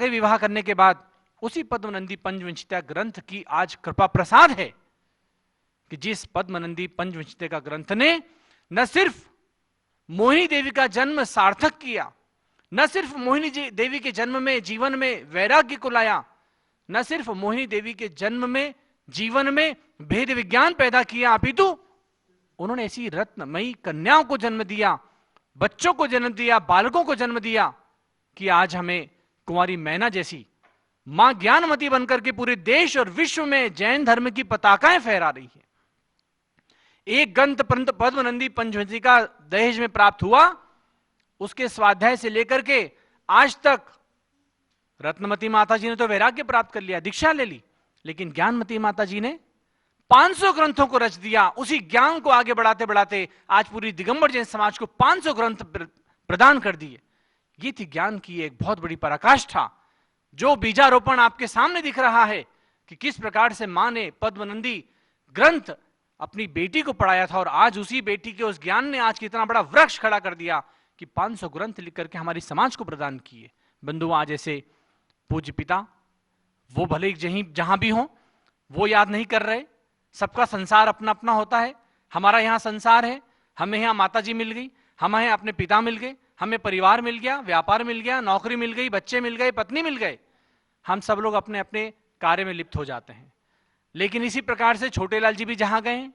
के विवाह करने के बाद उसी पद्मनंदी पंचविंशतिका ग्रंथ की आज कृपा प्रसाद है कि जिस पद्मनंदी पंचविंशतिका ग्रंथ ने न सिर्फ मोहिनी देवी का जन्म सार्थक किया, न सिर्फ मोहिनी देवी के जन्म में जीवन में वैराग्य को लाया, न सिर्फ मोहिनी देवी के जन्म में जीवन में भेद विज्ञान पैदा किया, अपितु उन्होंने ऐसी रत्नमयी कन्याओं को जन्म दिया, बच्चों को जन्म दिया, बालकों को जन्म दिया कि आज हमें कुंवारी मैना जैसी मां ज्ञानमती बनकर के पूरे देश और विश्व में जैन धर्म की पताकाएं फहरा रही है। एक ग्रंथ पद्मनंदी पंचविंशतिका दहेज में प्राप्त हुआ, उसके स्वाध्याय से लेकर के आज तक रत्नमती माता जी ने तो वैराग्य प्राप्त कर लिया, दीक्षा ले ली, लेकिन ज्ञानमती माता जी ने 500 ग्रंथों को रच दिया। उसी ज्ञान को आगे बढ़ाते बढ़ाते आज पूरी दिगंबर जैन समाज को 500 ग्रंथ प्रदान कर दिए। ये थी ज्ञान की एक बहुत बड़ी पराकाष्ठा, जो बीजारोपण आपके सामने दिख रहा है कि किस प्रकार से मां ने पद्मनंदी ग्रंथ अपनी बेटी को पढ़ाया था और आज उसी बेटी के उस ज्ञान ने आज कितना बड़ा वृक्ष खड़ा कर दिया कि 500 ग्रंथ लिख करके हमारी समाज को प्रदान किए। बंधु, आज ऐसे पूज्य पिता, वो भले जहां भी हो, वो याद नहीं कर रहे। सबका संसार अपना अपना होता है। हमारा यहाँ संसार है, हमें यहाँ माता जी मिल गई, हमें अपने पिता मिल गए, हमें परिवार मिल गया, व्यापार मिल गया, नौकरी मिल गई, बच्चे मिल गए, पत्नी मिल गए। हम सब लोग अपने अपने कार्य में लिप्त हो जाते हैं। लेकिन इसी प्रकार से छोटेलाल जी भी जहां गए,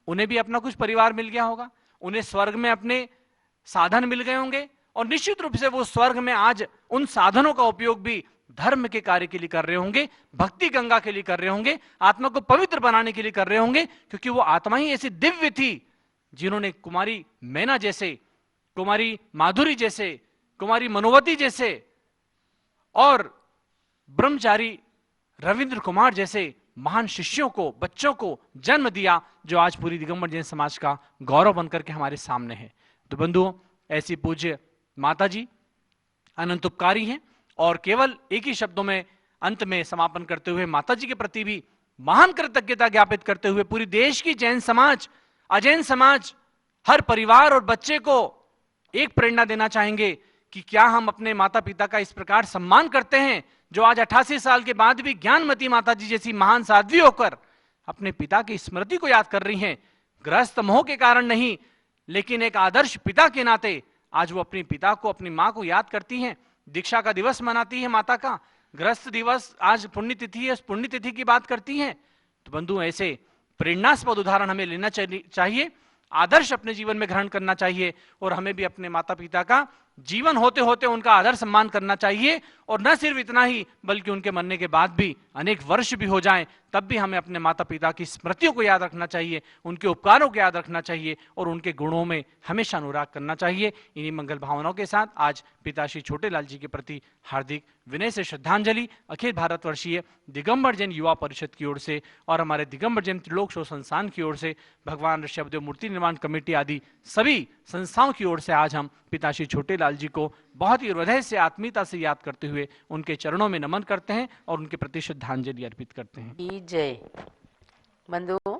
उन्हें भी अपना कुछ परिवार मिल गया होगा, उन्हें स्वर्ग में अपने साधन मिल गए होंगे, और निश्चित रूप से वो स्वर्ग में आज उन साधनों का उपयोग भी धर्म के कार्य के लिए कर रहे होंगे, भक्ति गंगा के लिए कर रहे होंगे, आत्मा को पवित्र बनाने के लिए कर रहे होंगे, क्योंकि वो आत्मा ही ऐसी दिव्य थी जिन्होंने कुमारी मैना जैसे, कुमारी माधुरी जैसे, कुमारी मनोवती जैसे और ब्रह्मचारी रविंद्र कुमार जैसे महान शिष्यों को, बच्चों को जन्म दिया, जो आज पूरी दिगंबर जैन समाज का गौरव बनकर के हमारे सामने है। तो बंधुओं, ऐसी पूज्य माता जी अनंत उपकारी हैं, और केवल एक ही शब्दों में अंत में समापन करते हुए माता जी के प्रति भी महान कृतज्ञता ज्ञापित करते हुए पूरी देश की जैन समाज, अजैन समाज, हर परिवार और बच्चे को एक प्रेरणा देना चाहेंगे कि क्या हम अपने माता पिता का इस प्रकार सम्मान करते हैं, जो आज 88 साल के बाद भी ज्ञानमती माता जी जैसी महान साध्वी होकर अपने पिता की स्मृति को याद कर रही हैं। गृहस्थ मोह के कारण नहीं, लेकिन एक आदर्श पिता के नाते आज वो अपने पिता को, अपनी मां को याद करती हैं। दीक्षा का दिवस मनाती है माता का, गृहस्थ दिवस आज पुण्यतिथि है, उस पुण्यतिथि की बात करती हैं। तो बंधु, ऐसे प्रेरणास्पद उदाहरण हमें लेना चाहिए, आदर्श अपने जीवन में ग्रहण करना चाहिए, और हमें भी अपने माता पिता का जीवन होते होते उनका आदर सम्मान करना चाहिए। और न सिर्फ इतना ही, बल्कि उनके मरने के बाद भी अनेक वर्ष भी हो जाएं, तब भी हमें अपने माता पिता की स्मृतियों को याद रखना चाहिए, उनके उपकारों को याद रखना चाहिए, और उनके गुणों में हमेशा अनुराग करना चाहिए। इन्हीं मंगल भावनाओं के साथ आज पिता श्री छोटेलाल जी के प्रति हार्दिक विनय से श्रद्धांजलि अखिल भारतवर्षीय दिगंबर जैन युवा परिषद की ओर से और हमारे दिगंबर जैन त्रिलोक शोध संस्थान की ओर से, भगवान ऋषभदेव मूर्ति निर्माण कमेटी आदि सभी संस्थाओं की ओर से आज हम पिता श्री छोटेलाल जी को बहुत ही हृदय से, आत्मीयता से याद करते हुए उनके चरणों में नमन करते हैं और उनके प्रति श्रद्धांजलि अर्पित करते हैं। जय। बंधुओं,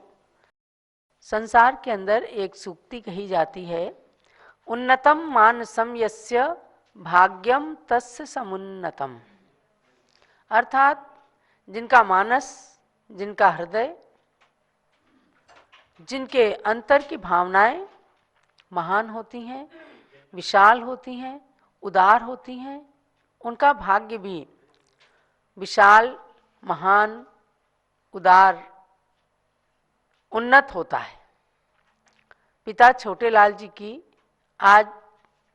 संसार के अंदर एक सूक्ति कही जाती है, उन्नतम मानसम यस्य भाग्यम तस्य समुन्नतम। अर्थात जिनका मानस, जिनका हृदय, जिनके अंतर की भावनाएं महान होती हैं, विशाल होती हैं, उदार होती हैं, उनका भाग्य भी विशाल, महान, उदार, उन्नत होता है। पिता छोटेलाल जी की आज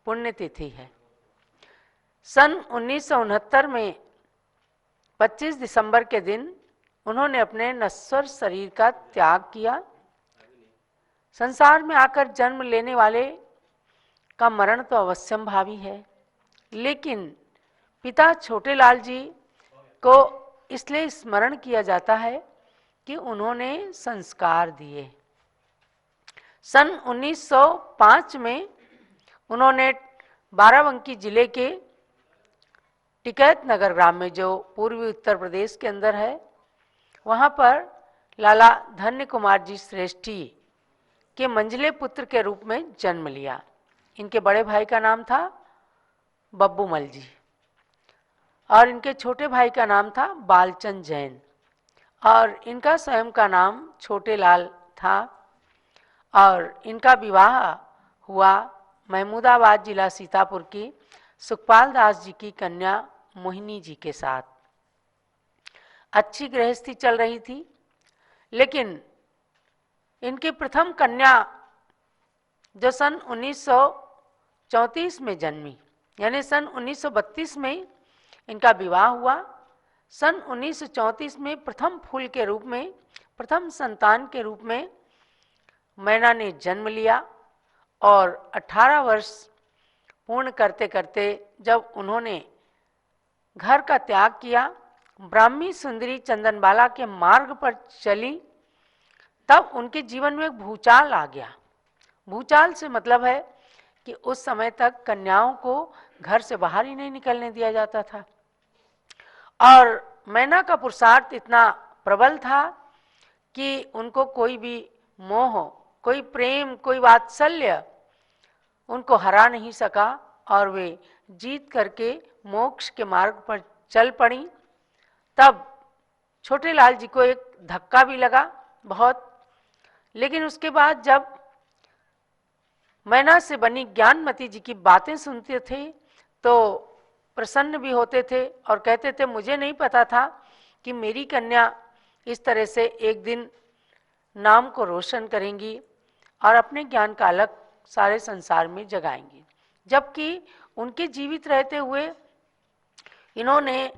पुण्यतिथि है। सन 1969 में 25 दिसंबर के दिन उन्होंने अपने नश्वर शरीर का त्याग किया। संसार में आकर जन्म लेने वाले का मरण तो अवश्यंभावी है, लेकिन पिता छोटेलाल जी को इसलिए स्मरण किया जाता है कि उन्होंने संस्कार दिए। सन 1905 में उन्होंने बाराबंकी जिले के टिकैत नगर ग्राम में, जो पूर्वी उत्तर प्रदेश के अंदर है, वहाँ पर लाला धन्य कुमार जी श्रेष्ठी के मंझले पुत्र के रूप में जन्म लिया। इनके बड़े भाई का नाम था बब्बू मल जी। और इनके छोटे भाई का नाम था बालचंद जैन और इनका स्वयं का नाम छोटे लाल था। और इनका विवाह हुआ महमूदाबाद जिला सीतापुर की सुखपाल दास जी की कन्या मोहिनी जी के साथ। अच्छी गृहस्थी चल रही थी, लेकिन इनकी प्रथम कन्या जो सन 1934 में जन्मी, यानी सन 1932 में इनका विवाह हुआ। सन 1934 में प्रथम फूल के रूप में, प्रथम संतान के रूप में मैना ने जन्म लिया और 18 वर्ष पूर्ण करते करते जब उन्होंने घर का त्याग किया, ब्राह्मी सुंदरी चंदनबाला के मार्ग पर चली, तब उनके जीवन में एक भूचाल आ गया। भूचाल से मतलब है कि उस समय तक कन्याओं को घर से बाहर ही नहीं निकलने दिया जाता था और मैना का पुरुषार्थ इतना प्रबल था कि उनको कोई भी मोह, कोई प्रेम, कोई वात्सल्य उनको हरा नहीं सका और वे जीत करके मोक्ष के मार्ग पर चल पड़ी। तब छोटे लाल जी को एक धक्का भी लगा बहुत, लेकिन उसके बाद जब मैना से बनी ज्ञानमती जी की बातें सुनते थे तो प्रसन्न भी होते थे और कहते थे मुझे नहीं पता था कि मेरी कन्या इस तरह से एक दिन नाम को रोशन करेंगी और अपने ज्ञान का अलग सारे संसार में जगाएंगी। जबकि उनके जीवित रहते हुए इन्होंने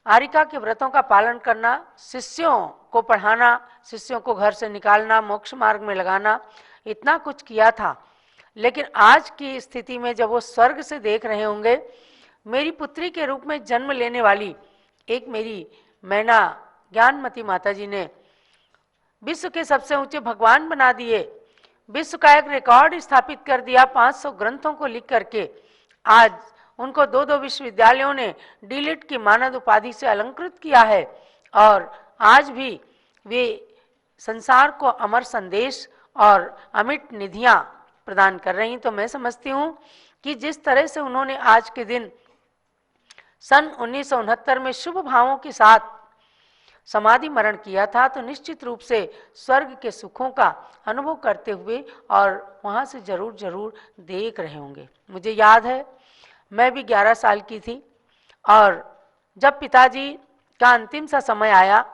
आरिका के व्रतों का पालन करना, शिष्यों को पढ़ाना, शिष्यों को घर से निकालना, मोक्ष मार्ग में लगाना, इतना कुछ किया था। लेकिन आज की स्थिति में जब वो स्वर्ग से देख रहे होंगे, मेरी पुत्री के रूप में जन्म लेने वाली एक मेरी मैना ज्ञानमती माता जी ने विश्व के सबसे ऊंचे भगवान बना दिए, विश्व का एक रिकॉर्ड स्थापित कर दिया 500 ग्रंथों को लिख करके। आज उनको 2-2 विश्वविद्यालयों ने डीलिट की मानद उपाधि से अलंकृत किया है और आज भी वे संसार को अमर संदेश और अमिट निधियां प्रदान कर रही। तो मैं समझती हूँ कि जिस तरह से उन्होंने आज के दिन सन 1969 में शुभ भावों के साथ समाधि मरण किया था, तो निश्चित रूप से स्वर्ग के सुखों का अनुभव करते हुए और वहाँ से जरूर जरूर देख रहे होंगे। मुझे याद है मैं भी 11 साल की थी और जब पिताजी का अंतिम सा समय आया,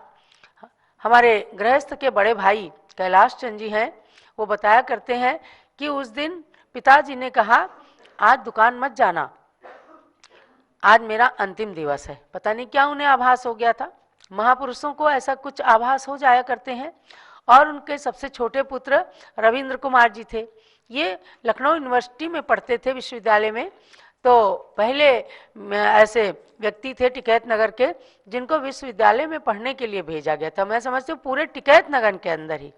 हमारे गृहस्थ के बड़े भाई कैलाश चंद जी हैं, वो बताया करते हैं कि उस दिन पिताजी ने कहा आज दुकान मत जाना, आज मेरा अंतिम दिवस है। पता नहीं क्या उन्हें आभास हो गया था। महापुरुषों को ऐसा कुछ आभास हो जाया करते हैं। और उनके सबसे छोटे पुत्र रविंद्र कुमार जी थे, ये लखनऊ यूनिवर्सिटी में पढ़ते थे विश्वविद्यालय में। तो पहले ऐसे व्यक्ति थे टिकैत नगर के जिनको विश्वविद्यालय में पढ़ने के लिए भेजा गया था। मैं समझती हूँ पूरे टिकैत नगर के अंदर ही।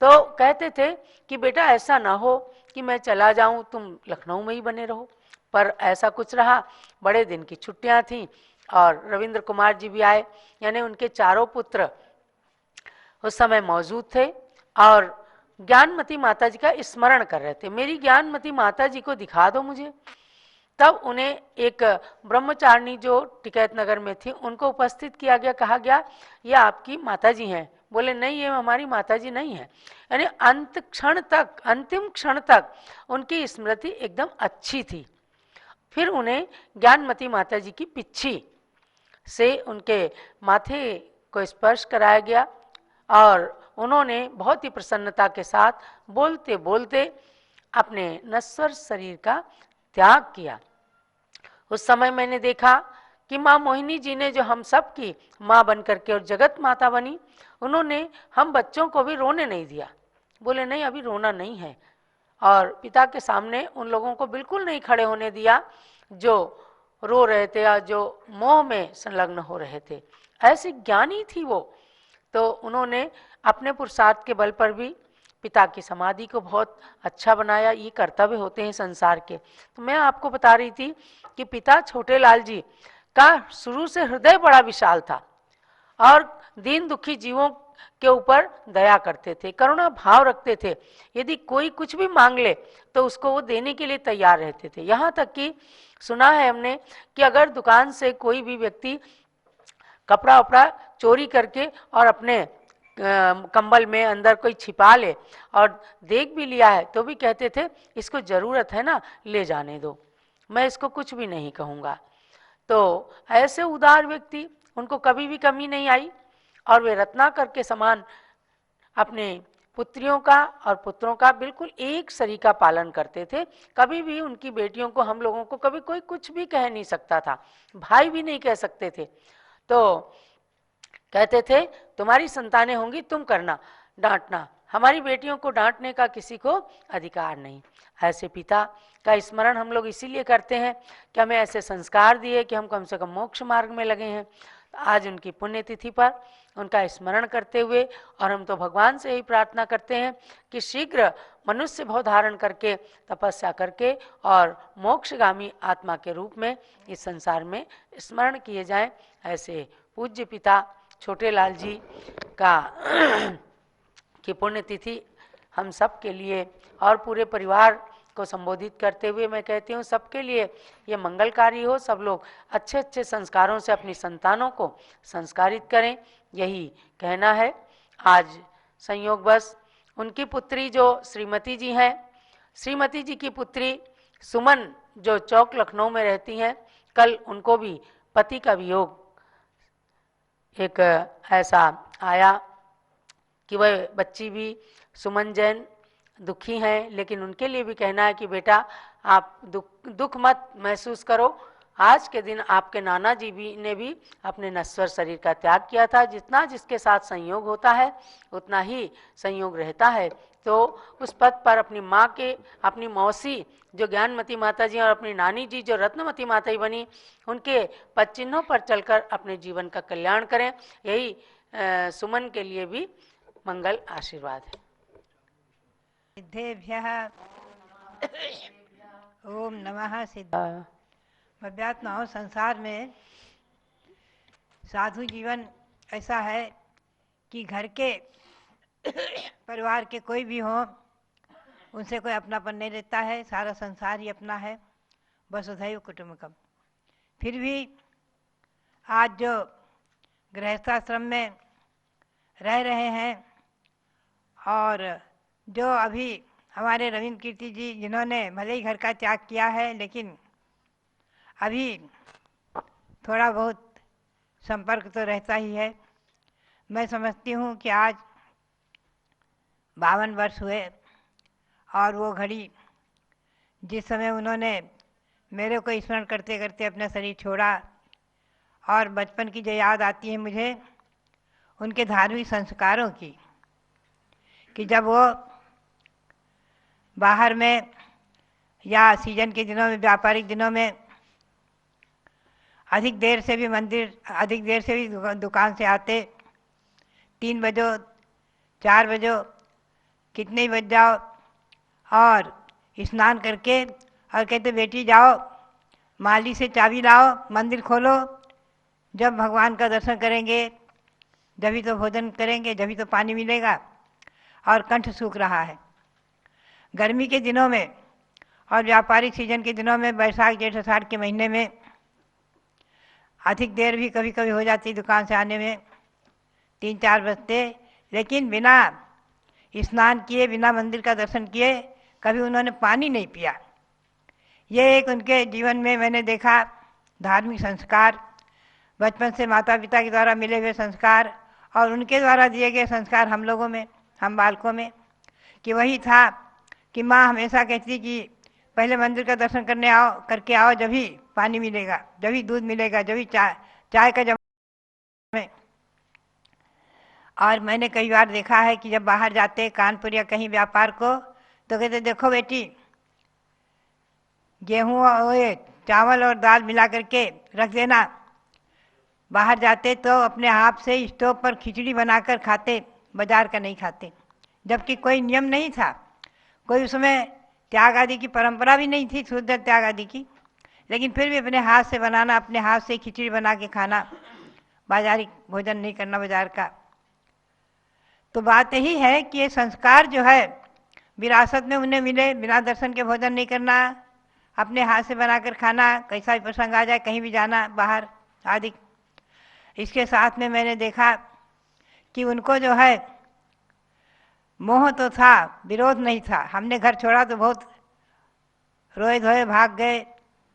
तो कहते थे कि बेटा ऐसा ना हो कि मैं चला जाऊं, तुम लखनऊ में ही बने रहो। पर ऐसा कुछ रहा, बड़े दिन की छुट्टियां थीं और रविंद्र कुमार जी भी आए, यानी उनके चारों पुत्र उस समय मौजूद थे और ज्ञानमती माता जी का स्मरण कर रहे थे। मेरी ज्ञानमती माता जी को दिखा दो मुझे। तब उन्हें एक ब्रह्मचारिणी जो टिकैत नगर में थी उनको उपस्थित किया गया, कहा गया ये आपकी माता जी हैं। बोले नहीं, ये हमारी माता जी नहीं है। यानी अंत क्षण तक, अंतिम क्षण तक उनकी स्मृति एकदम अच्छी थी। फिर उन्हें ज्ञानमती माता जी की पिच्छी से उनके माथे को स्पर्श कराया गया और उन्होंने बहुत ही प्रसन्नता के साथ बोलते बोलते अपने नश्वर शरीर का त्याग किया। उस समय मैंने देखा कि माँ मोहिनी जी ने जो हम सब की माँ बन करके और जगत माता बनी, उन्होंने हम बच्चों को भी रोने नहीं दिया। बोले नहीं अभी रोना नहीं है, और पिता के सामने उन लोगों को बिल्कुल नहीं खड़े होने दिया जो रो रहे थे या जो मोह में संलग्न हो रहे थे। ऐसी ज्ञानी थी वो। तो उन्होंने अपने पुरुषार्थ के बल पर भी पिता की समाधि को बहुत अच्छा बनाया। ये कर्तव्य होते हैं संसार के। तो मैं आपको बता रही थी कि पिता छोटे लाल जी का शुरू से हृदय बड़ा विशाल था और दीन दुखी जीवों के ऊपर दया करते थे, करुणा भाव रखते थे। यदि कोई कुछ भी मांग ले तो उसको वो देने के लिए तैयार रहते थे। यहाँ तक कि सुना है हमने कि अगर दुकान से कोई भी व्यक्ति कपड़ा वपड़ा चोरी करके और अपने कंबल में अंदर कोई छिपा ले और देख भी लिया है तो भी कहते थे इसको ज़रूरत है ना, ले जाने दो, मैं इसको कुछ भी नहीं कहूँगा। तो ऐसे उदार व्यक्ति, उनको कभी भी कमी नहीं आई और वे रत्नाकर के समान अपने पुत्रियों का और पुत्रों का बिल्कुल एक सरी का पालन करते थे। कभी भी उनकी बेटियों को, हम लोगों को कभी कोई कुछ भी कह नहीं सकता था, भाई भी नहीं कह सकते थे। तो कहते थे तुम्हारी संतानें होंगी, तुम करना, डांटना, हमारी बेटियों को डांटने का किसी को अधिकार नहीं। ऐसे पिता का स्मरण हम लोग इसीलिए करते हैं कि हमें ऐसे संस्कार दिए कि हम कम से कम मोक्ष मार्ग में लगे हैं। आज उनकी पुण्यतिथि पर उनका स्मरण करते हुए, और हम तो भगवान से ही प्रार्थना करते हैं कि शीघ्र मनुष्य भाव धारण करके तपस्या करके और मोक्षगामी आत्मा के रूप में इस संसार में स्मरण किए जाएं। ऐसे पूज्य पिता छोटे लाल जी का की पुण्यतिथि हम सब के लिए और पूरे परिवार को संबोधित करते हुए मैं कहती हूँ सबके लिए ये मंगलकारी हो। सब लोग अच्छे अच्छे संस्कारों से अपनी संतानों को संस्कारित करें, यही कहना है। आज संयोगवश उनकी पुत्री जो श्रीमती जी हैं, श्रीमती जी की पुत्री सुमन जो चौक लखनऊ में रहती हैं, कल उनको भी पति का वियोग एक ऐसा आया कि वह बच्ची भी सुमन जैन दुखी हैं, लेकिन उनके लिए भी कहना है कि बेटा आप दुख मत महसूस करो। आज के दिन आपके नाना जी ने भी अपने नश्वर शरीर का त्याग किया था। जितना जिसके साथ संयोग होता है उतना ही संयोग रहता है। तो उस पद पर अपनी माँ के, अपनी मौसी जो ज्ञानमती माता जी और अपनी नानी जी जो रत्नमती माता जी बनी, उनके पद चिन्हों पर चलकर अपने जीवन का कल्याण करें, यही सुमन के लिए भी मंगल आशीर्वाद है। सिद्धेभ्यः ओम नमः सिद्ध। अध्यात्म संसार में साधु जीवन ऐसा है कि घर के परिवार के कोई भी हो उनसे कोई अपनापन नहीं रहता है, सारा संसार ही अपना है, वसुधैव कुटुम्बकम। फिर भी आज जो गृहस्थाश्रम में रह रहे हैं और जो अभी हमारे रविंद्र कीर्ति जी जिन्होंने भले ही घर का त्याग किया है लेकिन अभी थोड़ा बहुत संपर्क तो रहता ही है। मैं समझती हूँ कि आज 52 वर्ष हुए और वो घड़ी जिस समय उन्होंने मेरे को स्मरण करते करते अपना शरीर छोड़ा, और बचपन की जो याद आती है मुझे उनके धार्मिक संस्कारों की, कि जब वो बाहर में या सीजन के दिनों में, व्यापारिक दिनों में अधिक देर से भी दुकान से आते, 3 बजो 4 बजो कितने ही बज जाओ, और स्नान करके और कहते बेटी जाओ माली से चाबी लाओ, मंदिर खोलो, जब भगवान का दर्शन करेंगे जभी तो भोजन करेंगे, जभी तो पानी मिलेगा। और कंठ सूख रहा है। गर्मी के दिनों में और व्यापारिक सीजन के दिनों में, बैसाख जेठ आषाढ़ के महीने में अधिक देर भी कभी कभी हो जाती दुकान से आने में, 3-4 बजते, लेकिन बिना स्नान किए, बिना मंदिर का दर्शन किए कभी उन्होंने पानी नहीं पिया। ये एक उनके जीवन में मैंने देखा धार्मिक संस्कार, बचपन से माता पिता के द्वारा मिले हुए संस्कार और उनके द्वारा दिए गए संस्कार हम लोगों में, हम बालकों में, कि वही था कि माँ हमेशा कहती कि पहले मंदिर का दर्शन करके आओ, जभी पानी मिलेगा, जभी दूध मिलेगा, जभी चाय का में। और मैंने कई बार देखा है कि जब बाहर जाते कानपुर या कहीं व्यापार को, तो कहते देखो बेटी गेहूँ और चावल और दाल मिला करके रख देना। बाहर जाते तो अपने हाथ से स्टोव पर खिचड़ी बनाकर खाते, बाजार का नहीं खाते, जबकि कोई नियम नहीं था, कोई उसमें त्याग आदि की परंपरा भी नहीं थी, शुद्ध त्याग आदि की, लेकिन फिर भी अपने हाथ से बनाना, अपने हाथ से खिचड़ी बना के खाना, बाजारी भोजन नहीं करना बाजार का। तो बात यही है कि ये संस्कार जो है विरासत में उन्हें मिले, बिना दर्शन के भोजन नहीं करना, अपने हाथ से बनाकर खाना, कैसा भी प्रसंग आ जाए कहीं भी जाना बाहर आदि। इसके साथ में मैंने देखा कि उनको जो है मोह तो था, विरोध नहीं था। हमने घर छोड़ा तो बहुत रोए धोए भाग गए,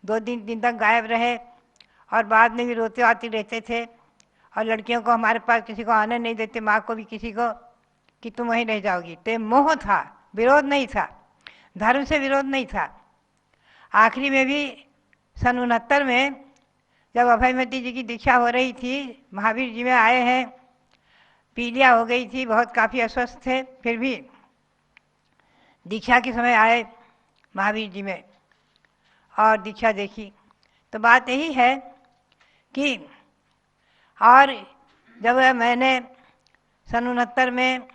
2 दिन तक गायब रहे और बाद में भी रोते आते रहते थे। और लड़कियों को हमारे पास किसी को आने नहीं देते, माँ को भी किसी को, कि तुम वहीं रह जाओगी। तो मोह था, विरोध नहीं था, धर्म से विरोध नहीं था। आखिरी में भी सन 69 में जब अभयमती जी की दीक्षा हो रही थी, महावीर जी में आए हैं, पीलिया हो गई थी, बहुत काफ़ी अस्वस्थ थे, फिर भी दीक्षा के समय आए महावीर जी में और दीक्षा देखी। तो बात यही है कि और जब मैंने सन 69 में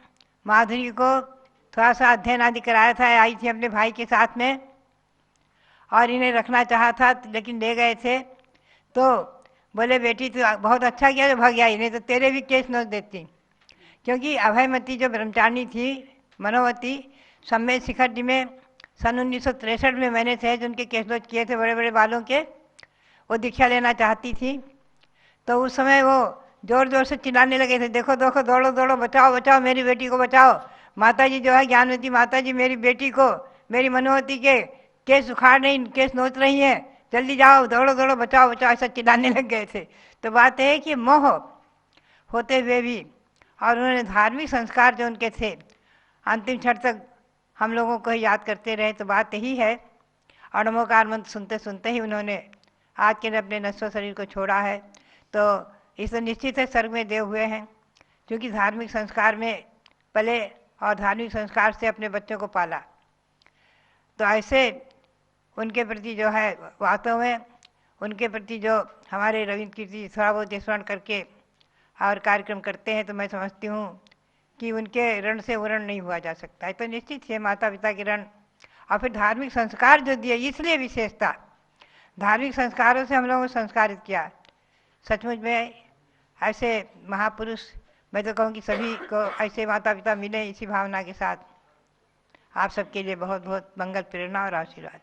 माधुरी को थोड़ा सा अध्ययन आदि कराया था, आई थी अपने भाई के साथ में, और इन्हें रखना चाहा था लेकिन ले गए थे। तो बोले बेटी तू बहुत अच्छा किया जो भाग गया, नहीं तो तेरे भी केस नोच देती। क्योंकि अभयमती जो ब्रह्मचारिणी थी, मनोवती, सम्मेद शिखर जी में सन 1963 में मैंने सहज उनके केस नोच किए थे, बड़े बड़े बालों के। वो दीक्षा लेना चाहती थी तो उस समय वो जोर जोर से चिल्लाने लगे थे, देखो देखो दौड़ो दौड़ो, बचाओ बचाओ, मेरी बेटी को बचाओ। माता जी जो है ज्ञानवती माता जी मेरी बेटी को, मेरी मनोवती के केस उखाड़ रही, केस नोच रही हैं, जल्दी जाओ, दौड़ो दौड़ो, बचाओ बचाओ, ऐसा चिल्लाने लग गए थे। तो बात है कि मोह होते हुए भी, और उन्होंने धार्मिक संस्कार जो उनके थे अंतिम क्षण तक हम लोगों को याद करते रहे। तो बात यही है, और नमोकार मंत्र सुनते सुनते ही उन्होंने आज के दिन अपने नश्वर शरीर को छोड़ा है। तो इसे निश्चित है स्वर्ग में देव हुए हैं, क्योंकि धार्मिक संस्कार में पले और धार्मिक संस्कार से अपने बच्चों को पाला। तो ऐसे उनके प्रति जो है वास्तव में उनके प्रति जो हमारे रविंद्र कीर्ति थोड़ा बहुत स्मरण करके और कार्यक्रम करते हैं, तो मैं समझती हूँ कि उनके ऋण से वो ऋण नहीं हुआ जा सकता है। तो निश्चित है माता पिता के ऋण, और फिर धार्मिक संस्कार जो दिए, इसलिए विशेषता धार्मिक संस्कारों से हम लोगों को संस्कारित किया। सचमुच में ऐसे महापुरुष, मैं तो कहूँ कि सभी को ऐसे माता पिता मिले इसी भावना के साथ। आप सबके लिए बहुत बहुत मंगल, प्रेरणा और आशीर्वाद।